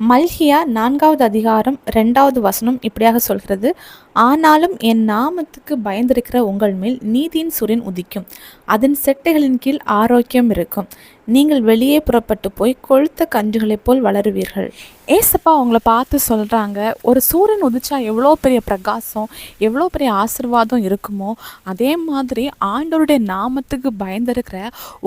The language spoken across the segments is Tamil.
மல்கியா 4வது அதிகாரம் 2வது வசனம் இப்படியாக சொல்கிறது, ஆனாலும் என் நாமத்துக்கு பயந்திருக்கிற உங்கள் மேல் நீதியின் சூரியன் உதிக்கும், அதன் செட்டைகளின் கீழ் ஆரோக்கியம் இருக்கும், நீங்கள் வெளியே புறப்பட்டு போய் கொழுத்த கன்றுகளைப் போல் வளருவீர்கள். ஏசப்பா அவங்கள பார்த்து சொல்கிறாங்க, ஒரு சூரியன் உதிச்சா எவ்வளோ பெரிய பிரகாசம், எவ்வளோ பெரிய ஆசீர்வாதம் இருக்குமோ, அதே மாதிரி ஆண்டவருடைய நாமத்துக்கு பயந்திருக்கிற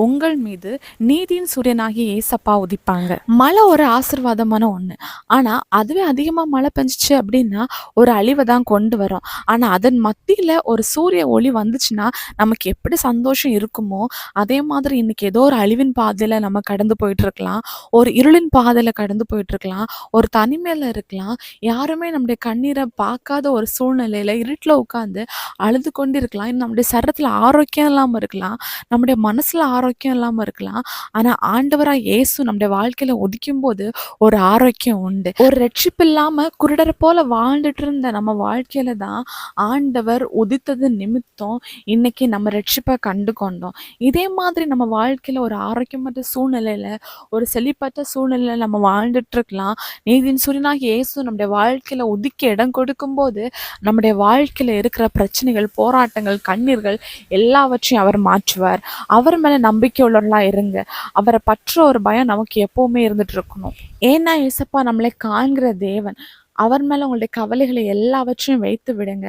உங்கள் மீது நீதியின் சூரியனாகிய ஏசப்பா உதிப்பாங்க. மழை ஒரு ஆசீர்வாதமான ஒன்று, ஆனால் அதுவே அதிகமாக மழை பெஞ்சிச்சு அப்படின்னா ஒரு அழிவை தான் கொண்டு வரும். ஆனால் அதன் மத்தியில் ஒரு சூரிய ஒளி வந்துச்சுன்னா நமக்கு எப்படி சந்தோஷம் இருக்குமோ, அதே மாதிரி இன்னைக்கு ஏதோ ஒரு அழிவின் பாதையில் நம்ம கடந்து போயிட்டுருக்கலாம், ஒரு இருளின் பாதையில் கடந்து போயிட்டுருக்கலாம், ஒரு தனிமையில் இருக்கலாம், யாருமே நம்முடைய கண்ணீரை பார்க்காத ஒரு சூழ்நிலையில் இருட்டில் உட்காந்து அழுது கொண்டு இருக்கலாம், நம்முடைய சரீரத்தில் ஆரோக்கியம் இல்லாமல் இருக்கலாம், நம்முடைய மனசில் ஆரோக்கியம் இல்லாமல் இருக்கலாம். ஆனால் ஆண்டவராக இயேசு நம்முடைய வாழ்க்கையில் உதிக்கும் போது ஒரு ஆரோக்கியம் உண்டு. ஒரு ரட்சிப்பு இல்லாமல் குருடரை போல வாழ்ந்துட்டு இருந்த நம்ம வாழ்க்கையில தான் ஆண்டவர் உதித்தது நிமித்தம் இன்னைக்கு நம்ம ரட்சிப்பை கண்டு கொண்டோம். இதே மாதிரி நம்ம வாழ்க்கையில் ஒரு ஆரோக்கியமற்ற சூழ்நிலையில், ஒரு செழிப்பற்ற சூழ்நிலையில் நம்ம வாழ்ந்துட்டு இருக்கலாம். நீதியின் சூரியனாகிய இயேசு நம்முடைய வாழ்க்கையில் உதிக்க இடம் கொடுக்கும்போது நம்முடைய வாழ்க்கையில் இருக்கிற பிரச்சனைகள், போராட்டங்கள், கண்ணீர்கள் எல்லாவற்றையும் அவர் மாற்றுவார். அவர் மேலே நம்பிக்கை உள்ளவர்களாக இருங்க. அவரை பற்ற ஒரு பயம் நமக்கு எப்போவுமே இருந்துட்டு இருக்கணும். ஏன்னா ஏசப்பா நம்மளை காண்கிற தேவன். அவர் மேலே உங்களுடைய கவலைகளை எல்லாவற்றையும் வைத்து விடுங்க.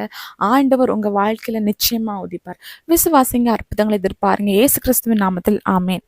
ஆண்டவர் உங்கள் வாழ்க்கையில் நிச்சயமாக உதிப்பார். விசுவாசிங்க, அற்புதங்களை எதிர்பாருங்க. இயேசு கிறிஸ்துவின் நாமத்தில் ஆமேன்.